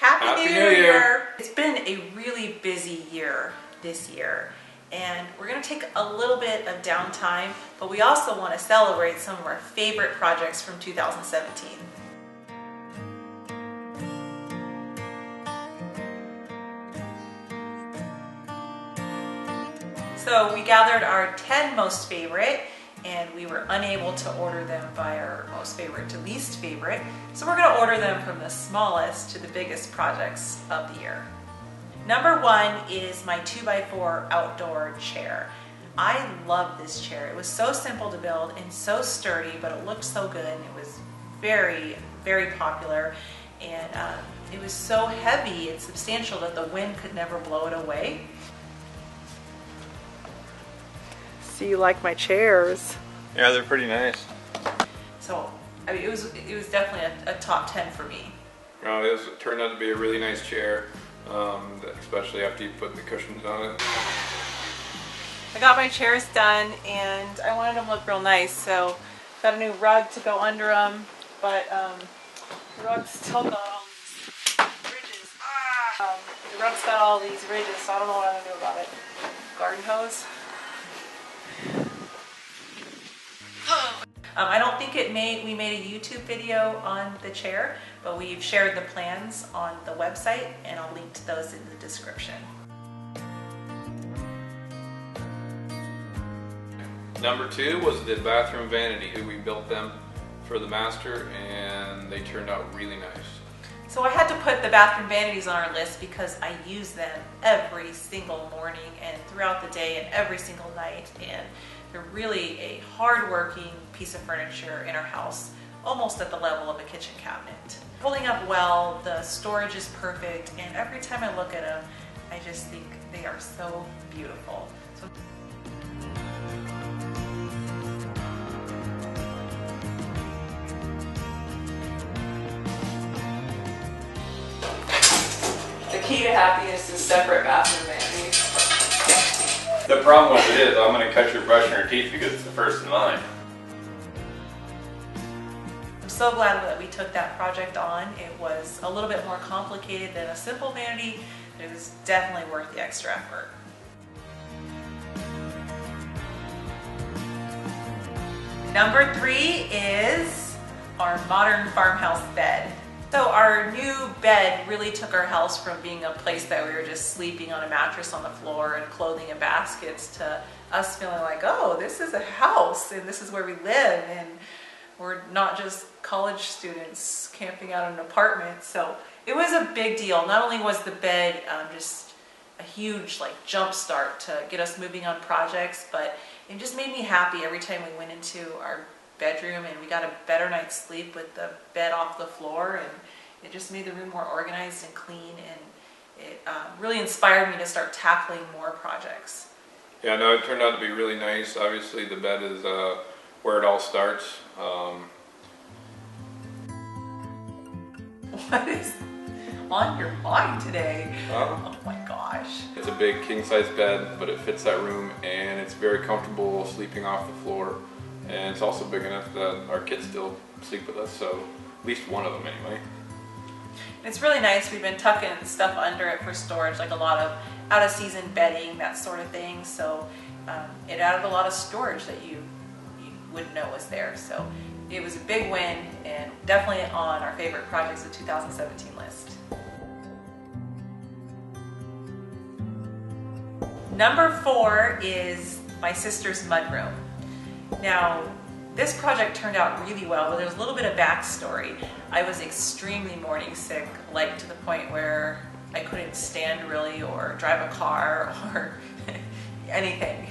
Happy New Year! It's been a really busy year this year, and we're going to take a little bit of downtime, but we also want to celebrate some of our favorite projects from 2017. So we gathered our 10 most favorite, and we were unable to order them by our most favorite to least favorite. So we're going to order them from the smallest to the biggest projects of the year. Number 1 is my 2x4 outdoor chair. I love this chair. It was so simple to build and so sturdy, but it looked so good, and it was very, very popular. And it was so heavy and substantial that the wind could never blow it away. So you like my chairs? Yeah, they're pretty nice. So, I mean, it was definitely a top 10 for me. Well, it turned out to be a really nice chair, especially after you put the cushions on it. I got my chairs done, and I wanted them to look real nice, so got a new rug to go under them, but the rug's still got all these ridges. The rug's got all these ridges, so I don't know what I'm gonna do about it. Garden hose. I don't think we made a YouTube video on the chair, but we've shared the plans on the website, and I'll link to those in the description. Number 2 was the bathroom vanity. We built them for the master, and they turned out really nice. So I had to put the bathroom vanities on our list because I use them every single morning and throughout the day and every single night, and they're really a hard-working piece of furniture in our house, almost at the level of a kitchen cabinet. Holding up well, the storage is perfect, and every time I look at them, I just think they are so beautiful. So the key to happiness is separate bathroom vanities. The problem with it is I'm going to cut your brush and your teeth because it's the first in line. I'm so glad that we took that project on. It was a little bit more complicated than a simple vanity, but it was definitely worth the extra effort. Number 3 is our modern farmhouse bed. So our new bed really took our house from being a place that we were just sleeping on a mattress on the floor and clothing in baskets to us feeling like, oh, this is a house and this is where we live, and we're not just college students camping out in an apartment. So it was a big deal. Not only was the bed just a huge jump start to get us moving on projects, but it just made me happy every time we went into our bedroom and we got a better night's sleep with the bed off the floor, and it just made the room more organized and clean, and it really inspired me to start tackling more projects. Yeah, no, it turned out to be really nice. Obviously the bed is where it all starts. What is on your mind today? Oh my gosh. It's a big king-size bed, but it fits that room, and it's very comfortable sleeping off the floor. And it's also big enough that our kids still sleep with us, so at least one of them anyway. It's really nice. We've been tucking stuff under it for storage, like a lot of out-of-season bedding, that sort of thing. So it added a lot of storage that you wouldn't know was there. So it was a big win, and definitely on our favorite projects of 2017 list. Number 4 is my sister's mudroom. Now, this project turned out really well, but there's a little bit of backstory. I was extremely morning sick, to the point where I couldn't stand really, or drive a car, or anything.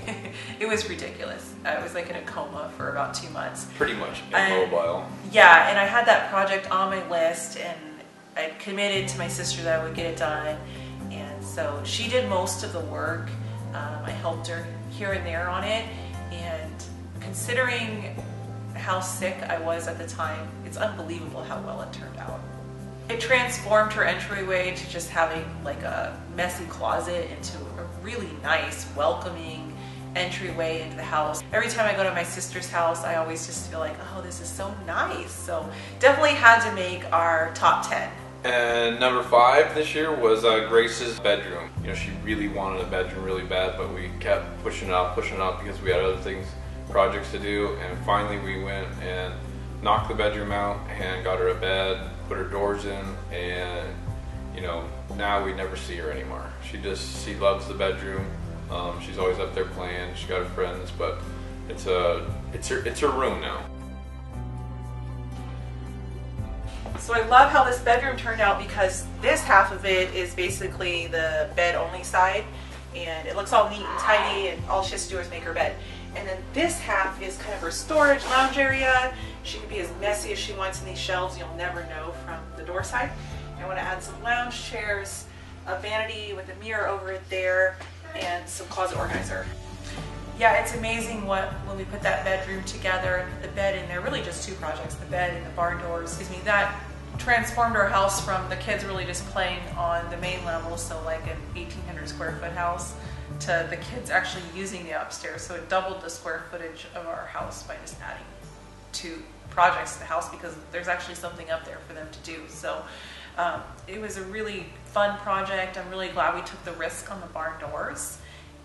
It was ridiculous. I was in a coma for about 2 months. Pretty much immobile. Yeah, and I had that project on my list, and I committed to my sister that I would get it done, and so she did most of the work. I helped her here and there on it, and considering how sick I was at the time, it's unbelievable how well it turned out. It transformed her entryway to just having a messy closet into a really nice, welcoming entryway into the house. Every time I go to my sister's house, I always just feel like, oh, this is so nice. So definitely had to make our top 10 And number 5 this year was Grace's bedroom. You know, she really wanted a bedroom really bad, but we kept pushing it off because we had other things, projects to do. And finally we went and knocked the bedroom out and got her a bed, put her doors in, and you know, now we never see her anymore. She loves the bedroom. She's always up there playing. She's got her friends, but it's her room now. So I love how this bedroom turned out because this half of it is basically the bed only side, and it looks all neat and tidy, and all she has to do is make her bed. And then this half is kind of her storage lounge area. She can be as messy as she wants in these shelves. You'll never know from the door side. I want to add some lounge chairs, a vanity with a mirror over it there, and some closet organizer. Yeah, it's amazing when we put that bedroom together and put the bed in there, really just 2 projects, the bed and the barn doors. That transformed our house from the kids really just playing on the main level, so like an 1,800 square foot house, to the kids actually using the upstairs. So it doubled the square footage of our house by just adding 2 projects to the house because there's actually something up there for them to do. So it was a really fun project. I'm really glad we took the risk on the barn doors.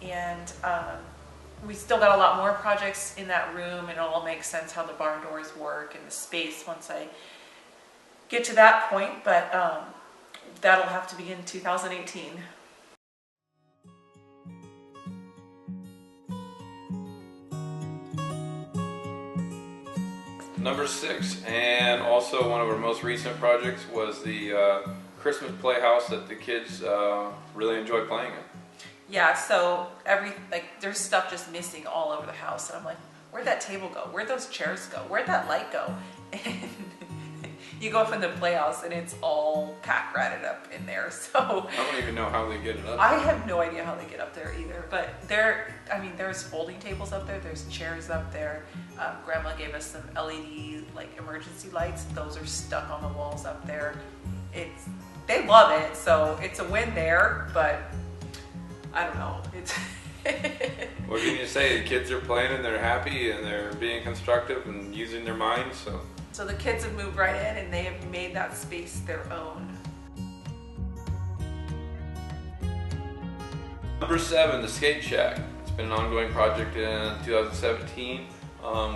And we still got a lot more projects in that room, and it'll all make sense how the barn doors work and the space once I get to that point, but that'll have to be in 2018. Number 6, and also one of our most recent projects, was the Christmas playhouse that the kids really enjoy playing in. Yeah, so there's stuff just missing all over the house, and I'm like, where'd that table go? Where'd those chairs go? Where'd that light go? And you go up in the playhouse and it's all pack ratted up in there. So I don't even know how they get it up. I have no idea how they get up there either. But there's folding tables up there. There's chairs up there. Grandma gave us some LED emergency lights. Those are stuck on the walls up there. They love it, so it's a win there. But I don't know. What can you say? The kids are playing and they're happy and they're being constructive and using their minds. So the kids have moved right in and they have made that space their own. Number 7, the skate shack. It's been an ongoing project in 2017.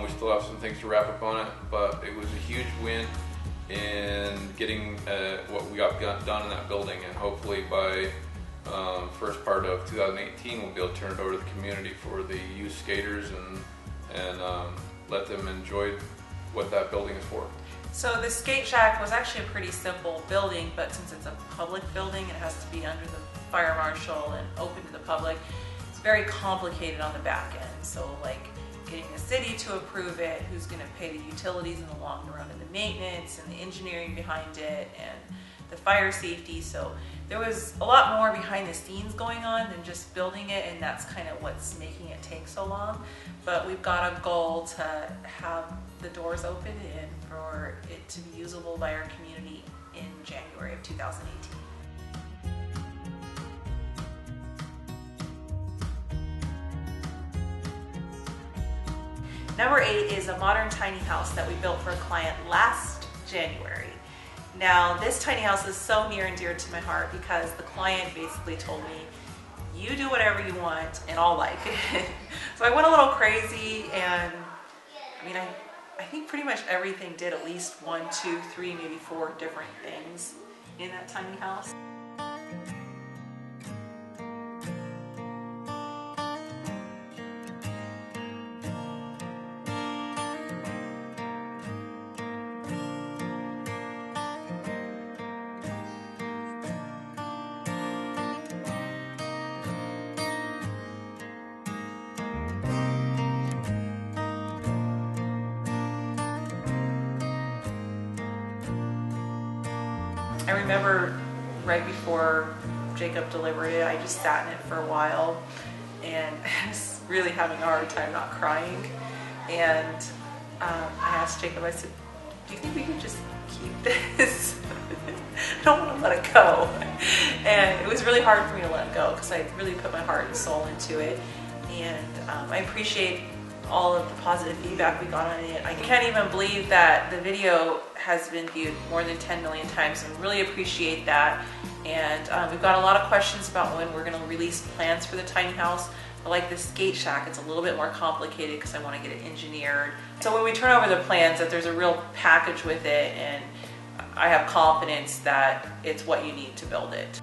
We still have some things to wrap up on it, but it was a huge win in getting what we got done in that building, and hopefully by first part of 2018 we'll be able to turn it over to the community for the youth skaters and let them enjoy what that building is for. So the skate shack was actually a pretty simple building, but since it's a public building, it has to be under the fire marshal and open to the public. It's very complicated on the back end. So getting the city to approve it, who's going to pay the utilities in the long run, and the maintenance and the engineering behind it, and the fire safety. So there was a lot more behind the scenes going on than just building it, and that's kind of what's making it take so long. But we've got a goal to have the doors open and for it to be usable by our community in January of 2018. Number 8 is a modern tiny house that we built for a client last January. Now, this tiny house is so near and dear to my heart because the client basically told me, you do whatever you want and I'll like it. So I went a little crazy, and I think pretty much everything did at least 1, 2, 3, maybe 4 different things in that tiny house. I remember right before Jacob delivered it, I just sat in it for a while, and I was really having a hard time not crying. And I asked Jacob, I said, do you think we could just keep this? I don't want to let it go. And it was really hard for me to let go because I really put my heart and soul into it. And I appreciate all of the positive feedback we got on it. I can't even believe that the video has been viewed more than 10 million times, and really appreciate that. And we've got a lot of questions about when we're going to release plans for the tiny house. But like this skate shack, it's a little bit more complicated because I want to get it engineered. So when we turn over the plans, that there's a real package with it, and I have confidence that it's what you need to build it.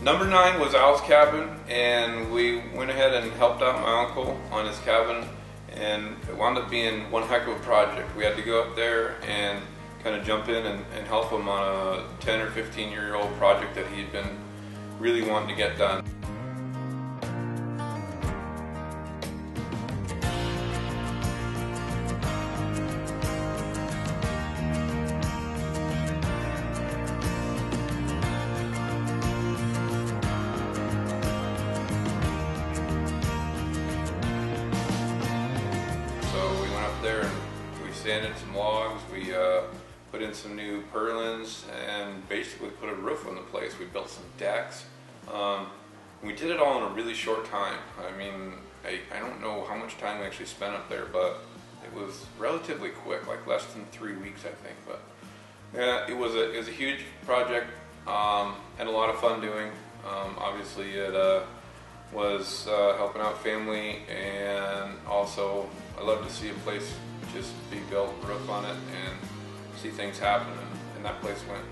Number 9 was Al's cabin, and we went ahead and helped out my uncle on his cabin, and it wound up being one heck of a project. We had to go up there and kind of jump in and help him on a 10 or 15-year-old project that he'd been really wanting to get done. There and we sanded some logs, we put in some new purlins, and basically put a roof on the place. We built some decks. We did it all in a really short time. I mean, I don't know how much time we actually spent up there, but it was relatively quick, like less than 3 weeks, I think. But yeah, it was a huge project, and a lot of fun doing. Obviously, it was helping out family, and also I love to see a place just be built, roof on it, and see things happen, and that place went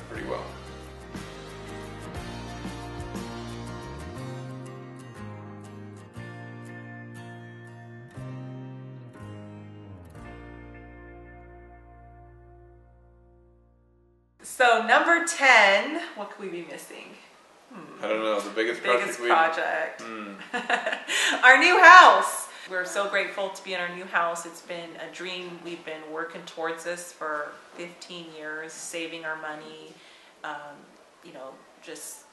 pretty well. So number 10, what could we be missing? I don't know, the biggest project. Our new house. We're so grateful to be in our new house. It's been a dream. We've been working towards this for 15 years, saving our money, you know, just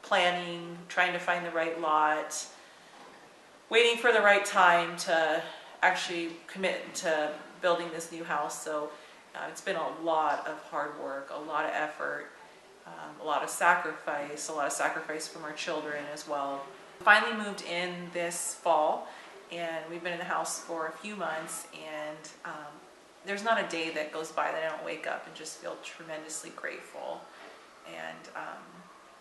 planning, trying to find the right lot, waiting for the right time to actually commit to building this new house. So it's been a lot of hard work, a lot of effort, a lot of sacrifice from our children as well. Finally moved in this fall, and we've been in the house for a few months, and there's not a day that goes by that I don't wake up and just feel tremendously grateful. And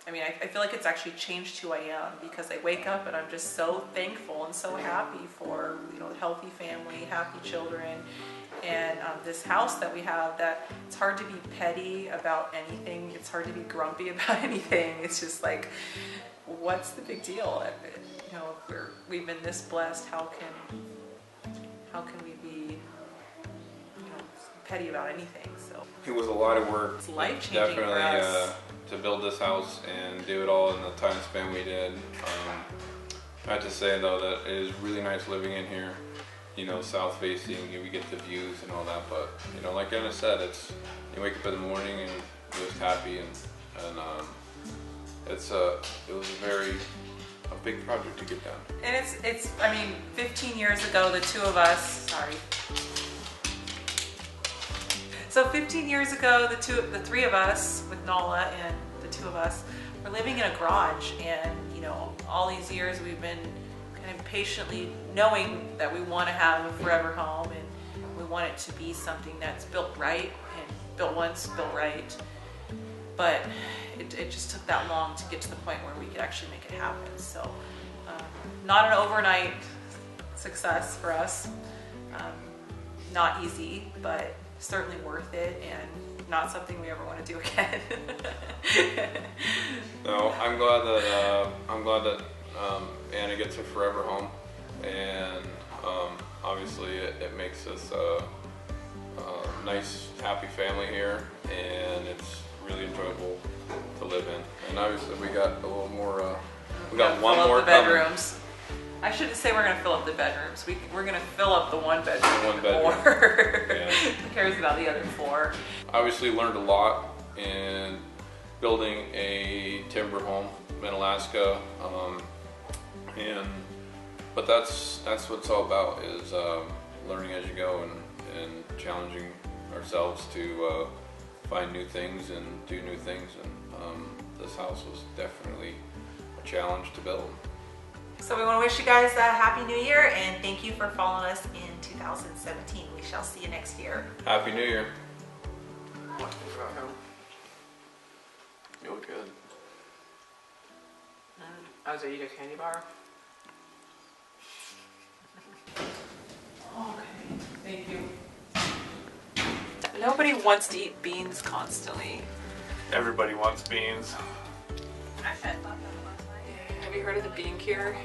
I mean, I feel like it's actually changed who I am, because I wake up and I'm just so thankful and so happy for, you know, healthy family, happy children, and this house that we have, that it's hard to be petty about anything. It's hard to be grumpy about anything. It's just like, what's the big deal? You know, if we've been this blessed, how can we be, you know, petty about anything? So it was a lot of work. It's life-changing for us. To build this house and do it all in the time span we did. I have to say though that it is really nice living in here. You know, south facing, we get the views and all that. But you know, like Anna said, it's you wake up in the morning and you're just happy, and it was a big project to get done. And it's I mean, 15 years ago, the two of us, So 15 years ago, the three of us, with Nala and the two of us, were living in a garage, and you know, all these years we've been kind of patiently knowing that we want to have a forever home, and we want it to be something that's built right, and built once, built right. But it just took that long to get to the point where we could actually make it happen. So not an overnight success for us, not easy, but certainly worth it, and not something we ever want to do again. No, I'm glad that Anna gets a forever home, and obviously it makes us a nice, happy family here, and it's really enjoyable to live in. And obviously we got a little more. We got one more bedrooms. Coming. I shouldn't say we're going to fill up the bedrooms. We're going to fill up the one bedroom. More. Yeah. Who cares about the other 4? Obviously learned a lot in building a timber home in Alaska, but that's what it's all about, is learning as you go, and challenging ourselves to find new things and do new things. And this house was definitely a challenge to build. So we want to wish you guys a Happy New Year and thank you for following us in 2017. We shall see you next year. Happy New Year. What about him? You look good. As I eat a candy bar. Okay, thank you. Nobody wants to eat beans constantly. Everybody wants beans. Actually, I thought that last night. Have you heard of the bean cure?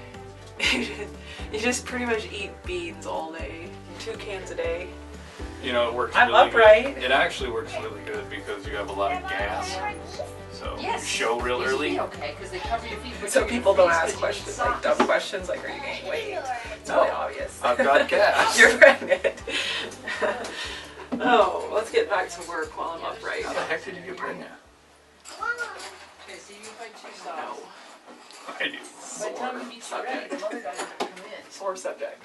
You just pretty much eat beans all day. 2 cans a day. You know, it works I'm really upright. good. It actually works really good because you have a lot of gas. So you show real early. Okay, because they cover your feet. So people don't ask questions, like dumb questions, like, are you gaining weight? It's really obvious. I've got gas. You're pregnant. Oh, let's get back to work while I'm upright. How the heck did you get pregnant? Okay, so you fight 2 No. dogs. I do. By the time you meet ready, the mother dog will come in. Sore subject.